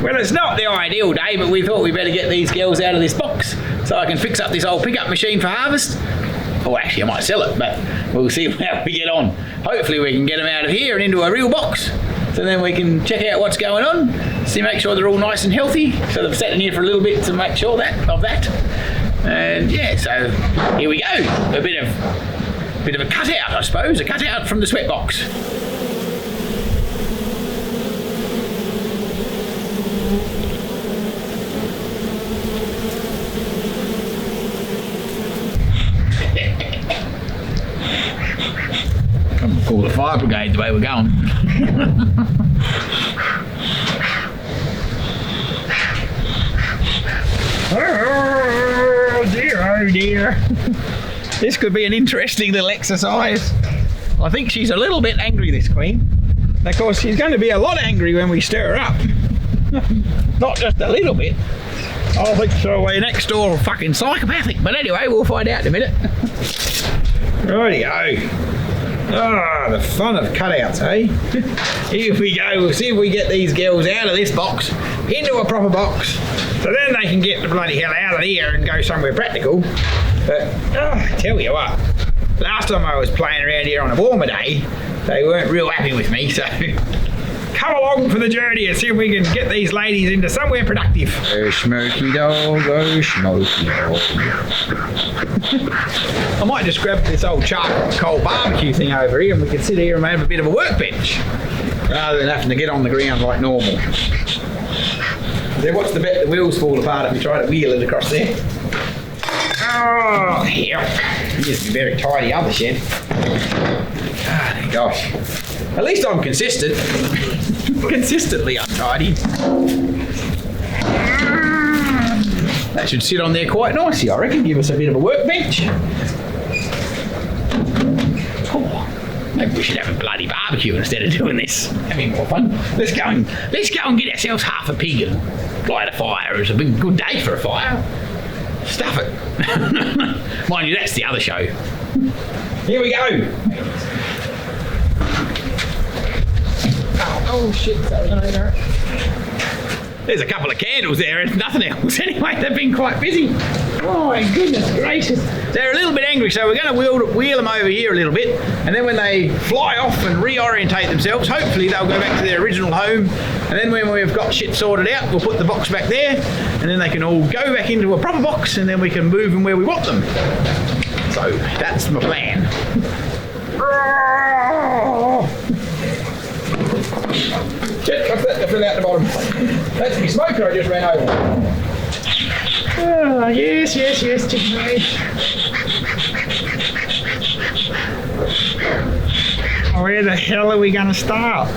Well, it's not the ideal day, but we thought we'd better get these girls out of this box so I can fix up this old pickup machine for harvest. Oh, actually, I might sell it, but we'll see how we get on. Hopefully we can get them out of here and into a real box, so then we can check out what's going on, see, make sure they're all nice and healthy. So they've sat in here for a little bit to make sure of that. And yeah, so here we go. A bit of a cutout, I suppose, a cutout from the sweat box. I'm gonna call the fire brigade the way we're going. Oh dear, oh dear. This could be an interesting little exercise. I think she's a little bit angry, this queen. Of course, she's going to be a lot angry when we stir her up. Not just a little bit. I think so. We're next door fucking psychopathic. But anyway, we'll find out in a minute. Rightio. Ah, the fun of cutouts, eh? Here we go. We'll see if we get these girls out of this box into a proper box, so then they can get the bloody hell out of here and go somewhere practical. But I tell you what, last time I was playing around here on a warmer day, they weren't real happy with me. So come along for the journey and see if we can get these ladies into somewhere productive. Oh, smoky dog, oh, smoky dog. I might just grab this old charcoal barbecue thing over here and we can sit here and have a bit of a workbench rather than having to get on the ground like normal. Then what's the bet the wheels fall apart if we try to wheel it across there? Oh, here. It used to be very tidy other shed. Oh, gosh. At least I'm consistent. Consistently untidy. That should sit on there quite nicely, I reckon. Give us a bit of a workbench. Oh, maybe we should have a bloody barbecue instead of doing this. That'd be more fun. Let's go and get ourselves half a pig and light a fire. It's a big good day for a fire. Stuff it. Mind you, that's the other show. Here we go. Oh shit, sorry. No. There's a couple of candles there and nothing else. Anyway, they've been quite busy. Oh my goodness gracious. They're a little bit angry, so we're going to wheel them over here a little bit, and then when they fly off and reorientate themselves, hopefully they'll go back to their original home, and then when we've got shit sorted out, we'll put the box back there, and then they can all go back into a proper box, and then we can move them where we want them. So that's my plan. Shit, what's that? They fell out the bottom. That's me smoker I just ran over. Oh, yes, chicken egg. Where the hell are we going to start?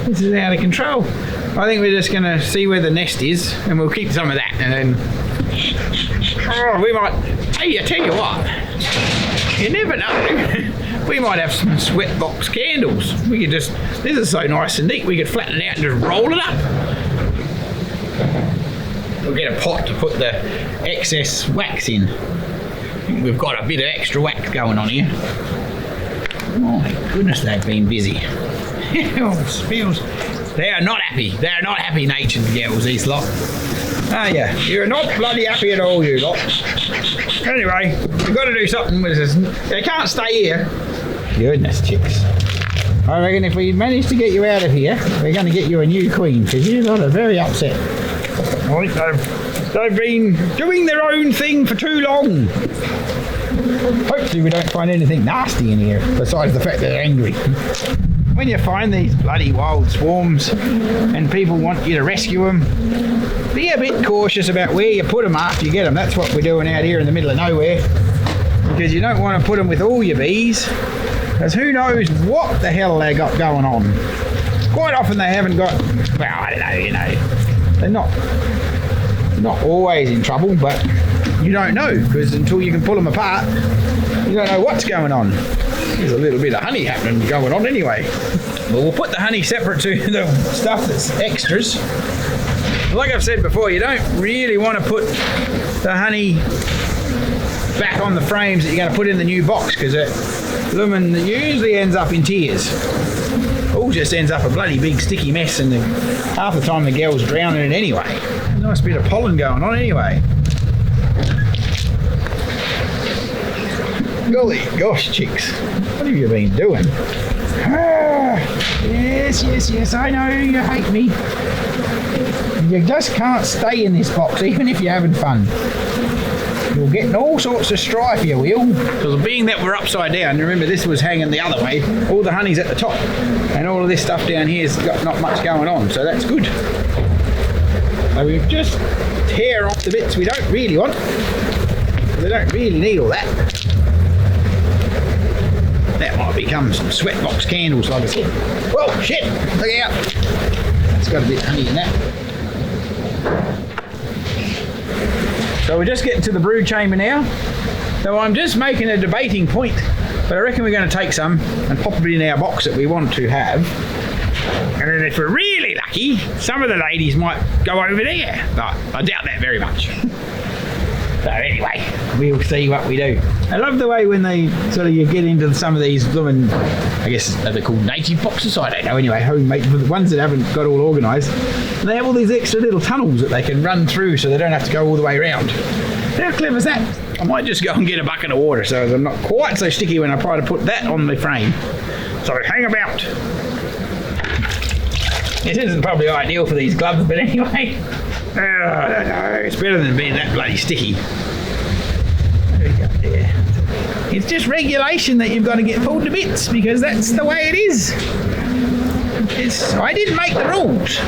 This is out of control. I think we're just going to see where the nest is, and we'll keep some of that, and then... Oh, we might... Hey, I tell you what. You never know. We might have some sweat box candles. We could just... This is so nice and neat. We could flatten it out and just roll it up. We'll get a pot to put the excess wax in. I think we've got a bit of extra wax going on here. Oh my goodness, they've been busy. Oh, smells. They are not happy. They are not happy natured girls, these lot. Ah, yeah. You're not bloody happy at all, you lot. Anyway, we've got to do something with this. They can't stay here. Goodness, chicks. I reckon if we manage to get you out of here, we're going to get you a new queen, because you lot are very upset. I think they've been doing their own thing for too long. Hopefully we don't find anything nasty in here, besides the fact that they're angry. When you find these bloody wild swarms and people want you to rescue them, be a bit cautious about where you put them after you get them. That's what we're doing out here in the middle of nowhere. Because you don't want to put them with all your bees, because who knows what the hell they got going on. Quite often they haven't got, well, I don't know, you know, they're not always in trouble, but you don't know, because until you can pull them apart, you don't know what's going on. There's a little bit of honey going on anyway. Well, we'll put the honey separate to the stuff that's extras. Like I've said before, you don't really want to put the honey back on the frames that you're going to put in the new box, because it usually ends up in tears. all just ends up a bloody big sticky mess, and half the time the girls drown in it anyway. Nice bit of pollen going on anyway. Golly gosh, chicks, what have you been doing? Yes, I know you hate me. You just can't stay in this box even if you're having fun. You'll get in all sorts of strife, you will. Because being that we're upside down, remember this was hanging the other way, all the honey's at the top, and all of this stuff down here's got not much going on, so that's good. So we just tear off the bits we don't really want, because they don't really need all that. That might become some sweatbox candles, like I said. Whoa, shit, look out. That's got a bit of honey in that. So we're just getting to the brood chamber now. So I'm just making a debating point, but I reckon we're going to take some and pop it in our box that we want to have. And then if we're really lucky, some of the ladies might go over there. But I doubt that very much. So anyway, we'll see what we do. I love the way when they sort of you get into some of these blooming, I guess are they called native boxes? I don't know. Anyway, homemade, the ones that haven't got all organised, they have all these extra little tunnels that they can run through, so they don't have to go all the way around. How clever is that? I might just go and get a bucket of water so I'm not quite so sticky when I try to put that on the frame. So hang about. This isn't probably ideal for these gloves, but anyway. I don't know, it's better than being that bloody sticky. There we go, there. It's just regulation that you've got to get pulled to bits, because that's the way it is. I didn't make the rules.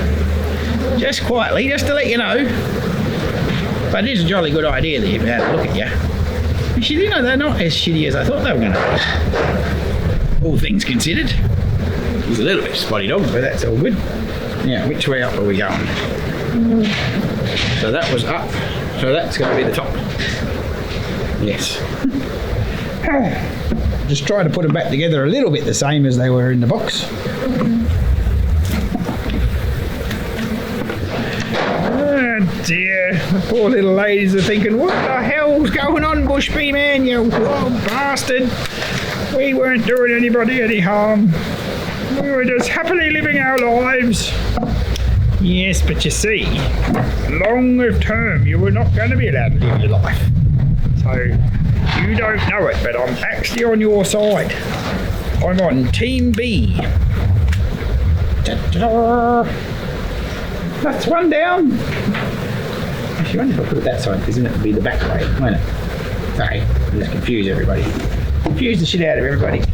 Just quietly, just to let you know. But it is a jolly good idea that you've had a look at you. Actually, you know, they're not as shitty as I thought they were going to be. All things considered. It was a little bit spotty dog, but that's all good. Now, which way up are we going? So that was up, so that's going to be the top. Yes. Just try to put them back together a little bit the same as they were in the box. Oh dear, the poor little ladies are thinking, what the hell's going on, Bush Bee Man, you old bastard? We weren't doing anybody any harm. We were just happily living our lives. Yes, but you see, long term, you were not going to be allowed to live your life. So, you don't know it, but I'm actually on your side. I'm on Team B. Ta-da! That's one down. Actually, I wonder if I put it that side, because then it would be the back way, won't it? Sorry, I'll just confuse everybody. Confuse the shit out of everybody.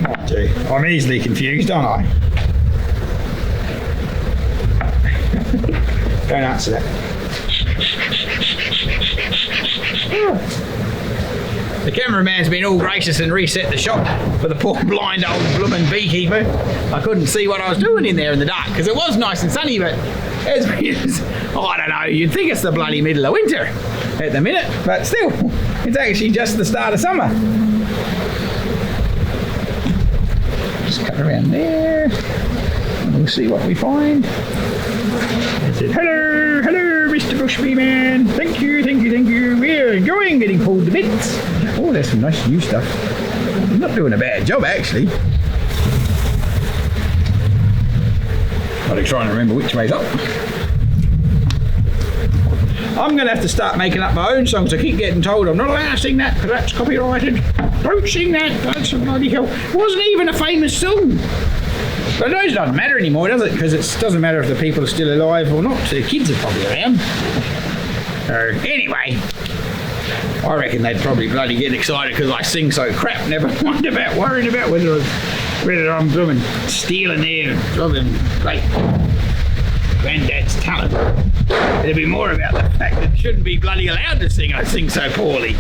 Might do. I'm easily confused, aren't I? Don't answer that. The cameraman's been all gracious and reset the shot for the poor blind old bloomin' beekeeper. I couldn't see what I was doing in there in the dark, because it was nice and sunny, but I don't know, you'd think it's the bloody middle of winter at the minute, but still, it's actually just the start of summer. Just cut around there, and we'll see what we find. I said, hello, Mr. Bush Bee Man. Thank you. We're enjoying getting pulled to bits. Oh, there's some nice new stuff. I'm not doing a bad job, actually. I'm trying to remember which way's up. I'm going to have to start making up my own songs. I keep getting told I'm not allowed to sing that because that's copyrighted. Don't sing that. That's a bloody hell. It wasn't even a famous song. But it doesn't matter anymore, does it? Because it doesn't matter if the people are still alive or not. The kids are probably around. So anyway, I reckon they'd probably bloody get excited because I sing so crap. Never mind about worrying about whether I'm blooming stealing their blooming great granddad's talent. It'd be more about the fact that it shouldn't be bloody allowed to sing. I sing so poorly.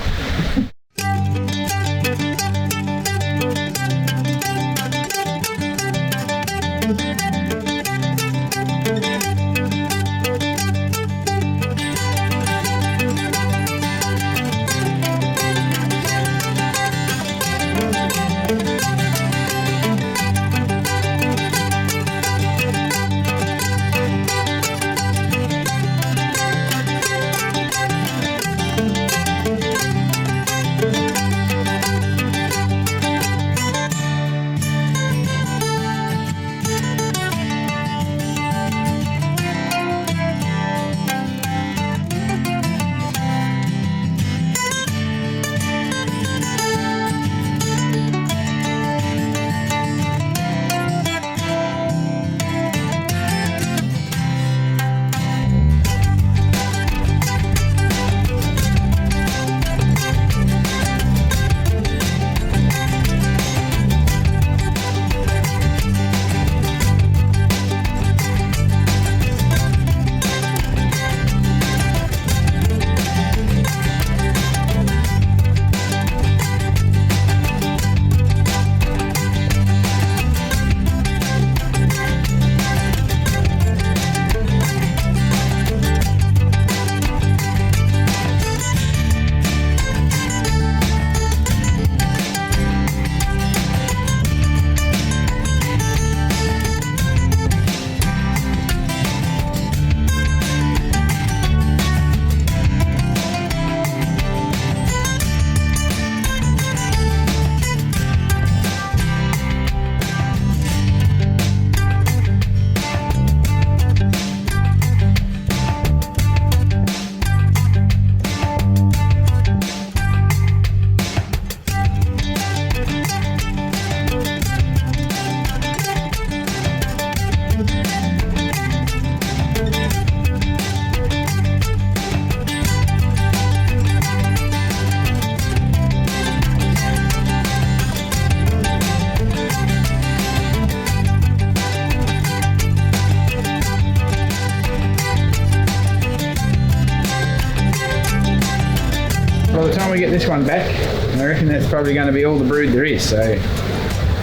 we get this one back, I reckon that's probably going to be all the brood there is. So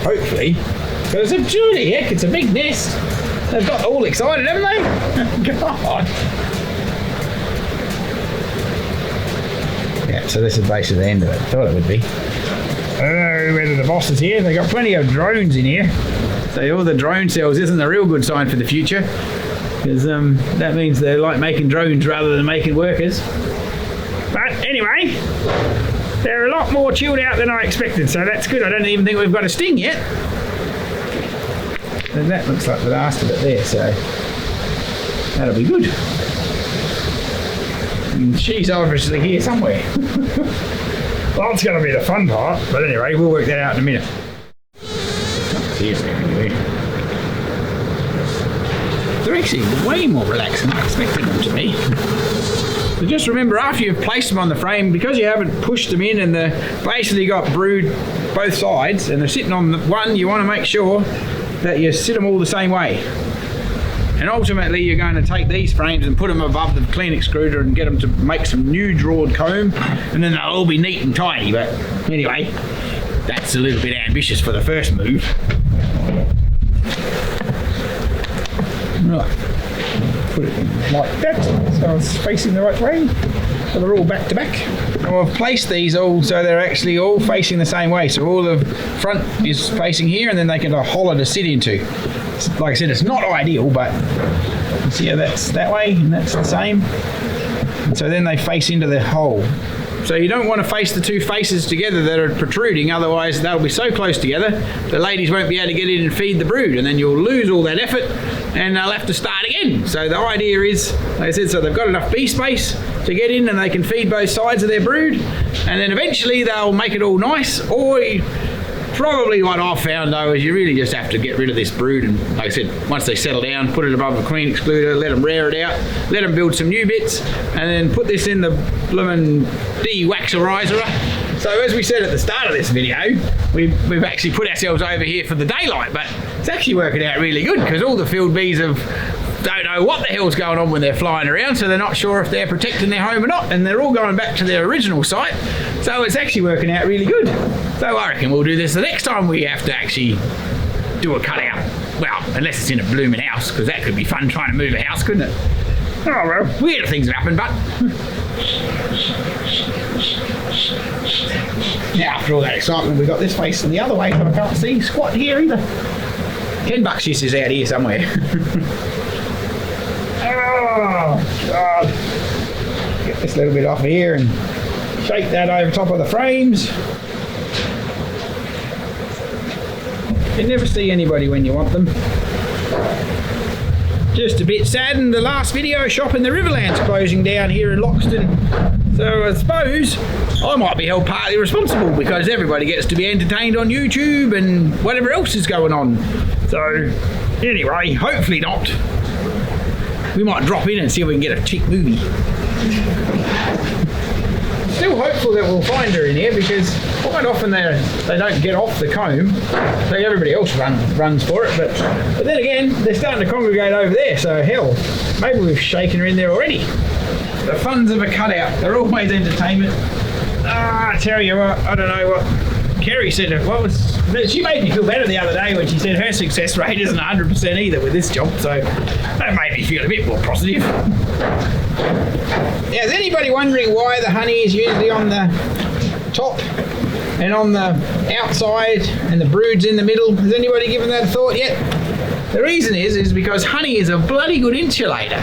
hopefully, because bloody heck, it's a big nest. They've got all excited, haven't they? God. Yeah, so this is basically the end of it. Thought it would be. I don't know whether the boss is here. They've got plenty of drones in here. So all the drone cells isn't a real good sign for the future, because that means they like making drones rather than making workers. But anyway, they're a lot more chilled out than I expected, so that's good. I don't even think we've got a sting yet. And that looks like the last of it there, so that'll be good. And she's obviously here somewhere. Well, it's going to be the fun part, but anyway, we'll work that out in a minute. Seriously, anyway. They're actually way more relaxed than I expected them to be. So just remember, after you've placed them on the frame, because you haven't pushed them in and they've basically got brood both sides and they're sitting on the one, you want to make sure that you sit them all the same way. And ultimately you're going to take these frames and put them above the clean extruder and get them to make some new drawed comb, and then they'll all be neat and tidy. But anyway, that's a little bit ambitious for the first move. Right, put it in like that, so it's facing the right way, so they're all back to back. Now I've placed these all so they're actually all facing the same way, so all the front is facing here and then they can have a hollow to sit into. Like I said, it's not ideal, but you see how that's that way and that's the same, and so then they face into the hole. So you don't want to face the two faces together that are protruding, otherwise they'll be so close together the ladies won't be able to get in and feed the brood, and then you'll lose all that effort and they'll have to start again. So the idea is, like I said, so they've got enough bee space to get in and they can feed both sides of their brood, and then eventually they'll make it all nice. Or probably what I've found though is you really just have to get rid of this brood, and like I said, once they settle down, put it above a clean excluder, let them rear it out, let them build some new bits, and then put this in the bloomin' de-waxerizer. So as we said at the start of this video, we've actually put ourselves over here for the daylight, but it's actually working out really good because all the field bees don't know what the hell's going on when they're flying around, so they're not sure if they're protecting their home or not, and they're all going back to their original site. So it's actually working out really good. So I reckon we'll do this the next time we have to actually do a cutout. Well, unless it's in a blooming house, because that could be fun trying to move a house, couldn't it? Oh well, weird things have happened, but now after all that excitement, we got this facing the other way, so I can't see squat here either. $10 this is out here somewhere. Oh God! Get this little bit off here and shake that over top of the frames. You never see anybody when you want them. Just a bit saddened the last video shop in the Riverland's closing down here in Loxton. So I suppose I might be held partly responsible because everybody gets to be entertained on YouTube and whatever else is going on. So anyway, hopefully not. We might drop in and see if we can get a cheap movie. Still hopeful that we'll find her in here because quite often they don't get off the comb, so everybody else runs for it. But then again, they're starting to congregate over there, so hell, maybe we've shaken her in there already. The funs of a cutout, they're always entertainment. I tell you what, I don't know what Kerry said. She made me feel better the other day when she said her success rate isn't 100% either with this job, so that made me feel a bit more positive. Now, is anybody wondering why the honey is usually on the top and on the outside and the brood's in the middle? Has anybody given that a thought yet? The reason is because honey is a bloody good insulator.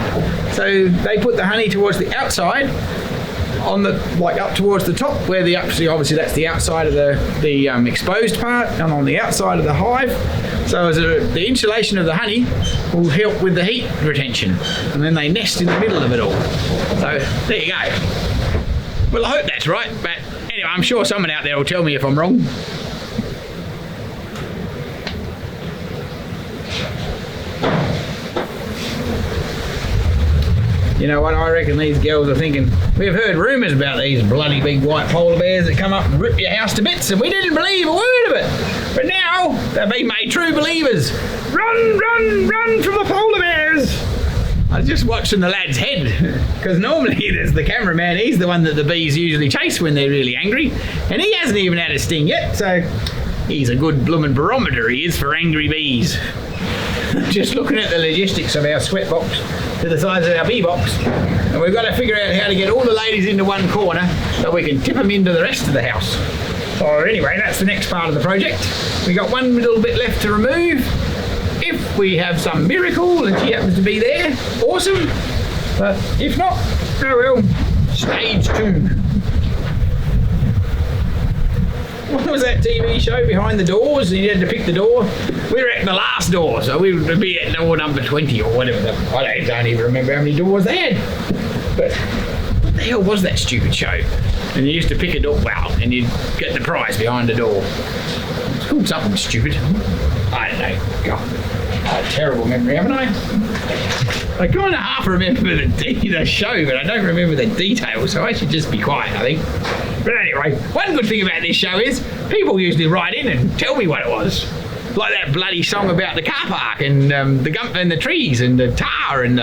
So they put the honey towards the outside, on the up towards the top, where the obviously that's the outside of the exposed part, and on the outside of the hive. So the insulation of the honey will help with the heat retention, and then they nest in the middle of it all. So there you go. Well, I hope that's right, but anyway, I'm sure someone out there will tell me if I'm wrong. You know what, I reckon these girls are thinking, we've heard rumours about these bloody big white polar bears that come up and rip your house to bits, and we didn't believe a word of it. But now, they've been made true believers. Run, run, run from the polar bears! I was just watching the lad's head, because normally there's the cameraman, he's the one that the bees usually chase when they're really angry, and he hasn't even had a sting yet, so he's a good bloomin' barometer, he is, for angry bees. Just looking at the logistics of our sweat box to the size of our bee box, and we've got to figure out how to get all the ladies into one corner so we can tip them into the rest of the house. So anyway, that's the next part of the project. We got one little bit left to remove. If we have some miracle and she happens to be there, awesome. But if not, oh well, stage 2. What was that TV show, Behind the Doors? And you had to pick the door. We were at the last door, so we would be at door number 20 or whatever. I don't even remember how many doors they had. But what the hell was that stupid show? And you used to pick a door, well, and you'd get the prize behind the door. It's called something stupid. I don't know. God, I have a terrible memory, haven't I? I kind of half remember the show, but I don't remember the details, so I should just be quiet, I think. But anyway, one good thing about this show is people usually write in and tell me what it was. Like that bloody song about the car park and the gump and the trees and the tar and,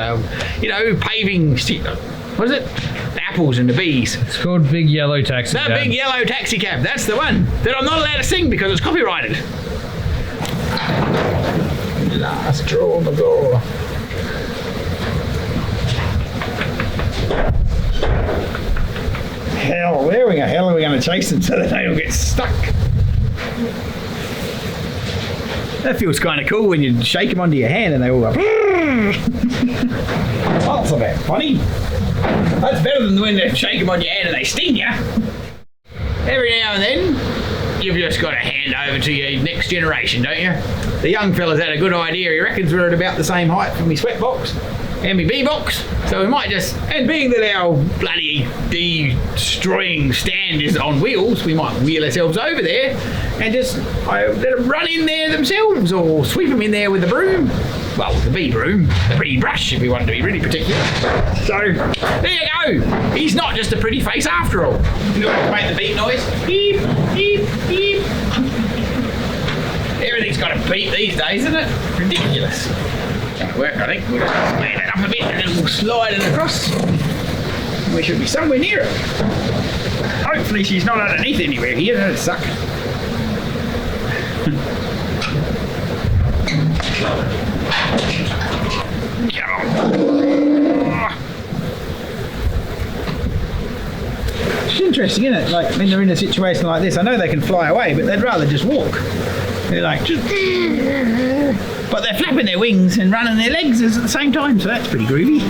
paving. What is it? The apples and the bees. It's called Big Yellow Taxi Cab. The Big Yellow Taxi Cab. That's the one that I'm not allowed to sing because it's copyrighted. Last straw on the door. Hell, where the hell are we going to chase them so that they don't get stuck? That feels kind of cool when you shake them onto your hand and they all go. That's a bit funny. That's better than when they shake them on your hand and they sting you. Every now and then, you've just got to hand over to your next generation, don't you? The young fella's had a good idea. He reckons we're at about the same height from my sweat box and my bee box. So we might just, and being that our bloody destroying stand is on wheels, we might wheel ourselves over there and just let them run in there themselves or sweep them in there with the broom. Well, with the bee broom, the bee brush if we want to be really particular. So, there you go. He's not just a pretty face after all. You know how to make the beep noise? Beep, beep, beep. Everything's got a beep these days, isn't it? Ridiculous. That'll work, I think. We'll just land it up a bit and then we'll slide it across. We should be somewhere near it. Hopefully she's not underneath anywhere here. That'd suck. Come on. It's interesting, isn't it? Like when they're in a situation like this, I know they can fly away, but they'd rather just walk. They're like, but they're flapping their wings and running their legs at the same time, so that's pretty groovy.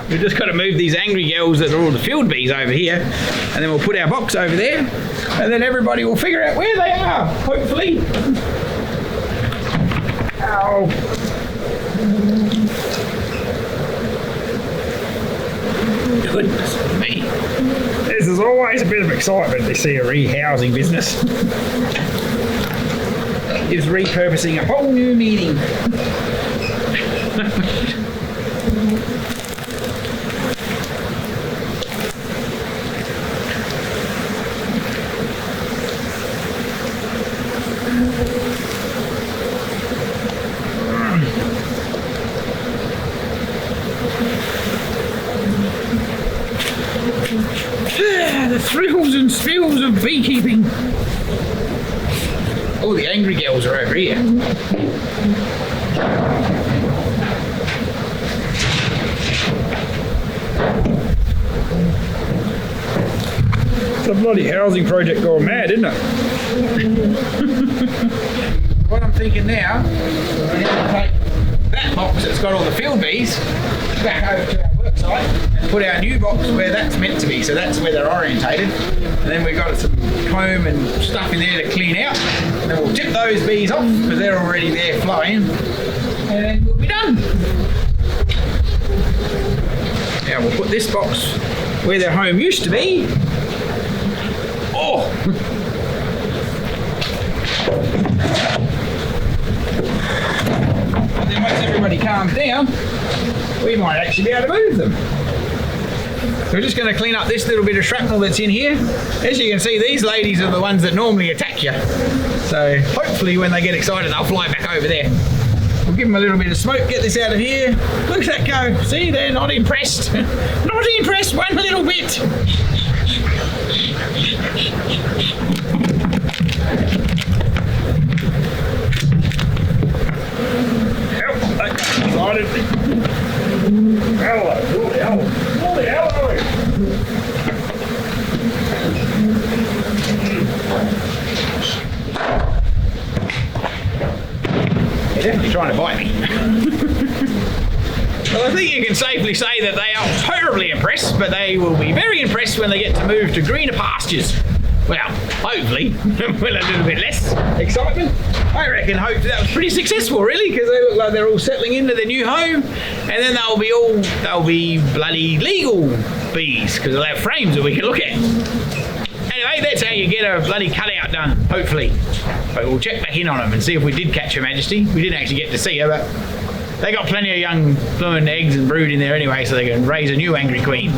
We've just got to move these angry girls that are all the field bees over here, and then we'll put our box over there, and then everybody will figure out where they are, hopefully. Ow. Goodness me. This is always a bit of excitement to see a rehousing business. It gives repurposing a whole new meaning. The thrills and spills of beekeeping. Oh, the angry girls are over here. bloody housing project gone mad, isn't it? What I'm thinking now, we have to take that box that's got all the field bees back over to our work site and put our new box where that's meant to be, so that's where they're orientated. And then we've got some comb and stuff in there to clean out. And then we'll tip those bees off because they're already there flying. And then we'll be done. Now we'll put this box where their home used to be. Oh! And then once everybody calms down, we might actually be able to move them. So we're just going to clean up this little bit of shrapnel that's in here. As you can see, these ladies are the ones that normally attack you. So hopefully when they get excited, they'll fly back over there. We'll give them a little bit of smoke, get this out of here. Look at that go. See, they're not impressed. Not impressed one little bit. Help, they got excited. Hello, hello. They're definitely trying to bite me. Well, I think you can safely say that they are terribly impressed, but they will be very impressed when they get to move to greener pastures. Well, hopefully, with a little bit less excitement. I reckon hopefully that was pretty successful, really, because they look like they're all settling into their new home, and then they'll be bloody legal bees, because they'll have frames that we can look at. Anyway, that's how you get a bloody cutout done, hopefully. But we'll check back in on them and see if we did catch Her Majesty. We didn't actually get to see her, but they got plenty of young blooming eggs and brood in there anyway, so they can raise a new angry queen.